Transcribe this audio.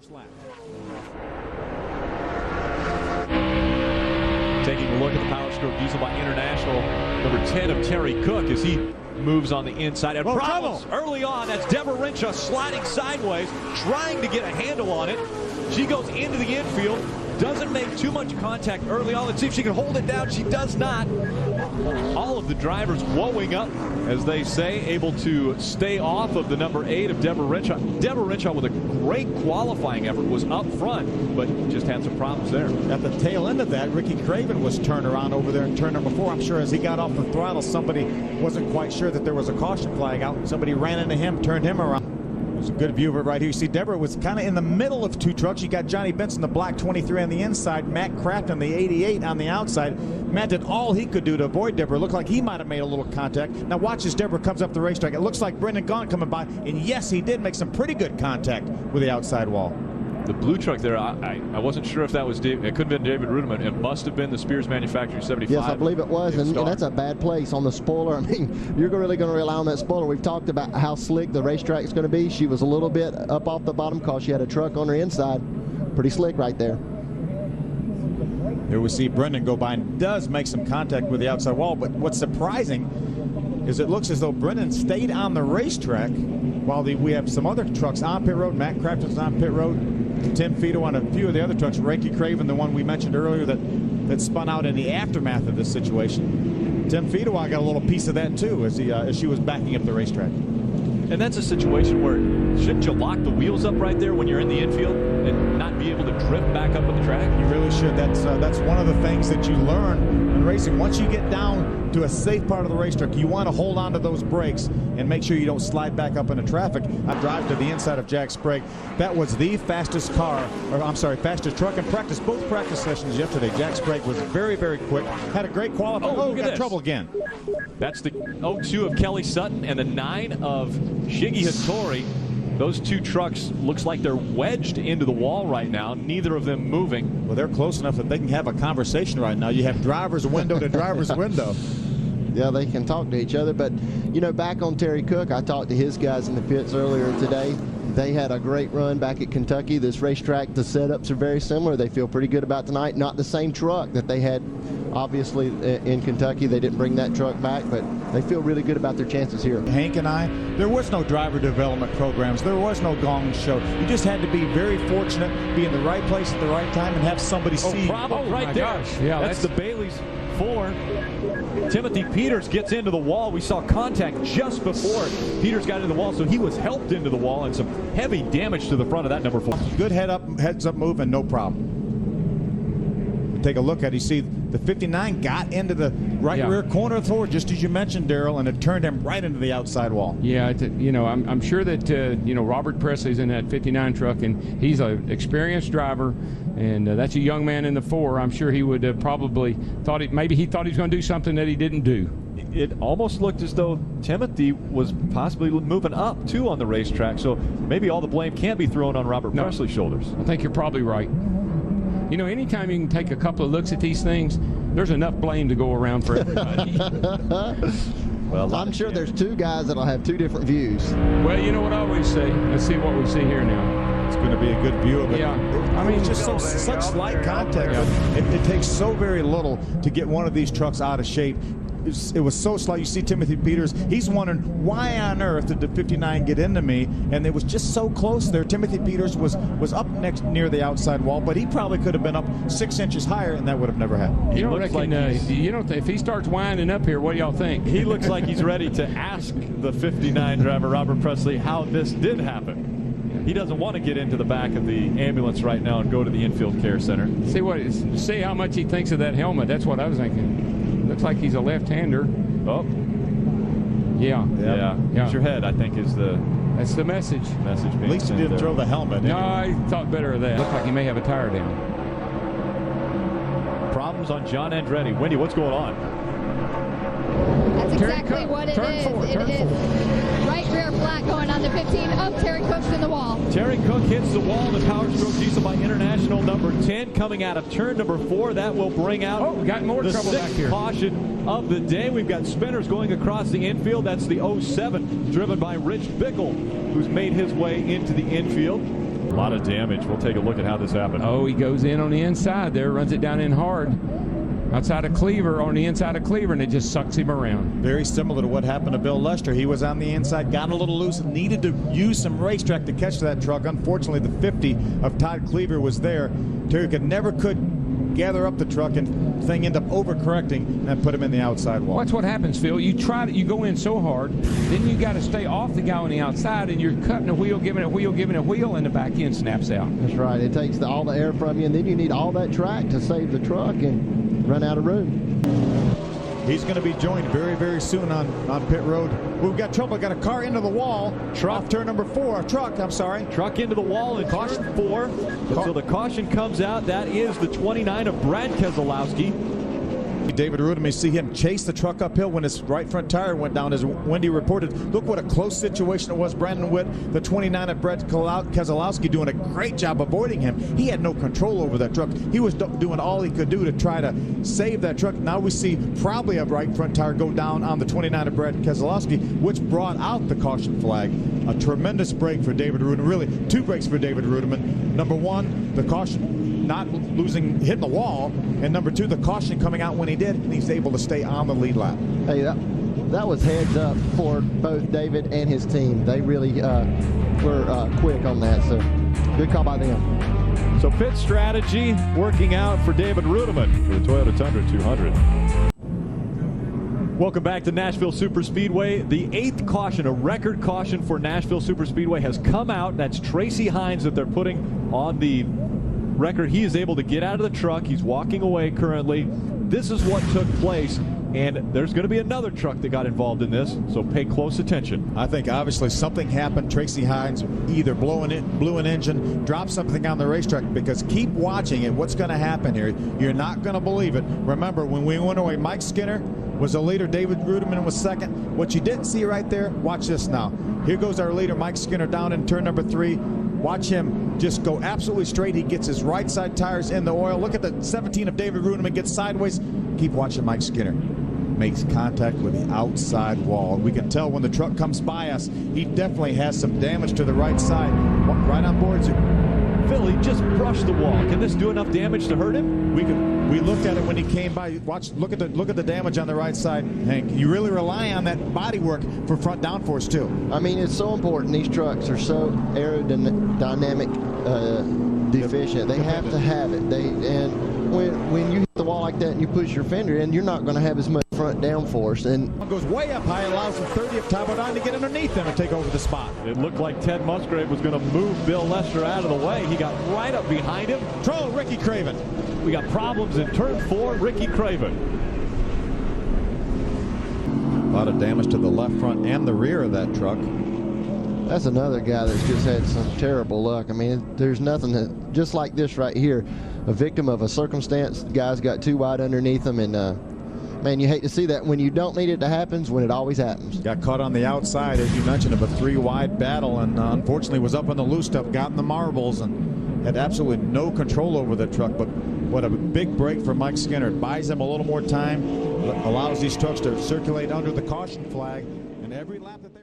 first lap. Taking a look at the Power Stroke Diesel by International, number 10 of Terry Cook as he moves on the inside. And problems early on. That's Deborah Rinshaw sliding sideways, trying to get a handle on it. She goes into the infield, doesn't make too much contact early on. Let's see if she can hold it down. She does not. All of the drivers woeing up, as they say, able to stay off of the number 8 of Deborah Rinshaw. Deborah Rinshaw with a great qualifying effort was up front, but just had some problems there. At the tail end of that, Ricky Craven was turned around over there in turn number 4. I'm sure as he got off the throttle, somebody wasn't quite sure that there was a caution flag out. Somebody ran into him, turned him around. There's a good view of it right here. You see Deborah was kind of in the middle of two trucks. You got Johnny Benson, the black 23 on the inside, Matt Crafton, the 88 on the outside. Matt did all he could do to avoid Deborah. It looked like he might have made a little contact. Now watch as Deborah comes up the racetrack. It looks like Brendan Gaughan coming by, and yes, he did make some pretty good contact with the outside wall. The blue truck there, I wasn't sure if that was David. It couldn't have been David Rudeman. It must have been the Spears Manufacturing 75. Yes, I believe it was, and that's a bad place on the spoiler. I mean, you're really going to rely on that spoiler. We've talked about how slick the racetrack is going to be. She was a little bit up off the bottom because she had a truck on her inside. Pretty slick right there. Here we see Brendan go by and does make some contact with the outside wall, but what's surprising is it looks as though Brendan stayed on the racetrack while we have some other trucks on pit road. Matt Crafton's on pit road. Tim Fido on a few of the other trucks. Ricky Craven, the one we mentioned earlier that spun out in the aftermath of this situation. Tim Fido got a little piece of that too as she was backing up the racetrack. And that's a situation where shouldn't you lock the wheels up right there when you're in the infield and not be able to drift back up on the track? You really should. That's one of the things that you learn in racing. Once you get down to a safe part of the racetrack, you want to hold on to those brakes and make sure you don't slide back up into traffic. I drive to the inside of Jack Sprague. That was the fastest fastest truck in practice. Both practice sessions yesterday. Jack Sprague was very, very quick. Had a great qualifying. Oh, got trouble again. That's the 02 of Kelly Sutton and the 9 of Shiggy Hattori. Those two trucks looks like they're wedged into the wall right now, neither of them moving. Well, they're close enough that they can have a conversation right now. You have driver's window to driver's window. Yeah, they can talk to each other. But, you know, back on Terry Cook, I talked to his guys in the pits earlier today. They had a great run back at Kentucky. This racetrack, the setups are very similar. They feel pretty good about tonight. Not the same truck that they had, obviously, in Kentucky. They didn't bring that truck back, but they feel really good about their chances here. Hank and I, there was no driver development programs. There was no gong show. You just had to be very fortunate, be in the right place at the right time, and have somebody see you. Problem right there. Gosh. Yeah, that's the Bailey's 4. Timothy Peters gets into the wall. We saw contact just before Peters got into the wall, so he was helped into the wall and some heavy damage to the front of that number 4. Good heads up move and no problem. Take a look at it. You see the 59 got into the rear corner of the floor, just as you mentioned, Darrell, and it turned him right into the outside wall. Yeah, you know, I'm sure that Robert Presley's in that 59 truck, and he's an experienced driver, and that's a young man in the 4. I'm sure he would have probably thought maybe he thought he was going to do something that he didn't do. It almost looked as though Timothy was possibly moving up too on the racetrack, so maybe all the blame can't be thrown on Robert Presley's shoulders. I think you're probably right. You know, anytime you can take a couple of looks at these things, there's enough blame to go around for everybody. Well, I'm sure there's two guys that'll have two different views. Well, you know what I always say. Let's see what we see here now. It's going to be a good view of it. Yeah. I mean, it's just such slight contact. Yeah. It takes so very little to get one of these trucks out of shape. It was so slight. You see Timothy Peters, he's wondering why on earth did the 59 get into me, and it was just so close there. Timothy Peters was up near the outside wall, but he probably could have been up 6 inches higher, and that would have never happened. You don't reckon, if he starts winding up here, what do y'all think? He looks like he's ready to ask the 59 driver, Robert Presley, how this did happen. He doesn't want to get into the back of the ambulance right now and go to the infield care center. See how much he thinks of that helmet. That's what I was thinking. Looks like he's a left-hander. Oh. Yeah. Use your head, I think, is that's the message. At least he didn't throw the helmet. No, I thought better of that. Looked like he may have a tire down. Problems on John Andretti. Wendy, what's going on? That's exactly what it is. It is right rear flat going on the 15 of Terry Cook's in the wall. Terry Cook hits the wall. The Power Stroke Diesel by International number 10 coming out of turn number 4. That will bring out we got more the trouble back here. Caution of the day. We've got spinners going across the infield. That's the 07 driven by Rich Bickle, who's made his way into the infield. A lot of damage. We'll take a look at how this happened. Oh, he goes in on the inside there, runs it down in hard. Outside of Cleaver, on the inside of Cleaver, and it just sucks him around. Very similar to what happened to Bill Lester. He was on the inside, got a little loose, and needed to use some racetrack to catch that truck. Unfortunately, the 50 of Todd Cleaver was there. Terry never could gather up the truck, and thing ended up overcorrecting and put him in the outside wall. Well, that's what happens, Phil. You go in so hard, then you got to stay off the guy on the outside, and you're cutting a wheel, giving a wheel, and the back end snaps out. That's right. It takes all the air from you, and then you need all that track to save the truck and run out of room. He's going to be joined very, very soon on pit road. We've got trouble. Got a car into the wall. Off turn number 4. Truck into the wall in caution 4. So the caution comes out. That is the 29 of Brad Keselowski. David Rudiman, see him chase the truck uphill when his right front tire went down, as Wendy reported. Look what a close situation it was. Brandon Witt, the 29 of Brad Keselowski, doing a great job avoiding him. He had no control over that truck. He was doing all he could do to try to save that truck. Now we see probably a right front tire go down on the 29 of Brad Keselowski, which brought out the caution flag. A tremendous break for David Rudiman. Really, 2 breaks for David Rudiman. Number 1, the caution, not hitting the wall, and number 2, the caution coming out when he did, and he's able to stay on the lead lap. Hey, that was heads up for both David and his team. They really were quick on that, so good call by them. So pit strategy working out for David Rudiman for the Toyota Tundra 200. Welcome back to Nashville Superspeedway. The 8th caution, a record caution for Nashville Superspeedway, has come out. That's Tracy Hines that they're putting on the record. He is able to get out of the truck. He's walking away currently. This is what took place, and there's going to be another truck that got involved in this, so pay close attention. I think obviously something happened. Tracy Hines either blew an engine, dropped something on the racetrack, because keep watching it. What's going to happen here? You're not going to believe it. Remember, when we went away, Mike Skinner was the leader. David Rudiman was second. What you didn't see right there, watch this now. Here goes our leader, Mike Skinner, down in turn number 3. Watch him just go absolutely straight. He gets his right side tires in the oil. Look at the 17 of David Rudiman, gets sideways. Keep watching Mike Skinner. Makes contact with the outside wall. We can tell when the truck comes by us, he definitely has some damage to the right side. Right on board. Phil, he just brushed the wall. Can this do enough damage to hurt him? We looked at it when he came by. Look at the damage on the right side, Hank. You really rely on that body work for front downforce too. I mean, it's so important. These trucks are so aerodynamic deficient. They have to have it. And when you hit the wall like that and you push your fender in, you're not going to have as much front downforce. And it goes way up high, allows the 30 of Tabodine to get underneath them and take over the spot. It looked like Ted Musgrave was going to move Bill Lester out of the way. He got right up behind him. Control, Ricky Craven. We got problems in turn 4, Ricky Craven. A lot of damage to the left front and the rear of that truck. That's another guy that's just had some terrible luck. I mean, there's nothing that, just like this right here, a victim of a circumstance. The guy's got too wide underneath him, and man, you hate to see that. When you don't need it to happen, when it always happens. Got caught on the outside, as you mentioned, of a 3-wide battle, and unfortunately was up on the loose stuff, got in the marbles, and had absolutely no control over the truck. But what a big break for Mike Skinner. It buys him a little more time, allows these trucks to circulate under the caution flag, and every lap that they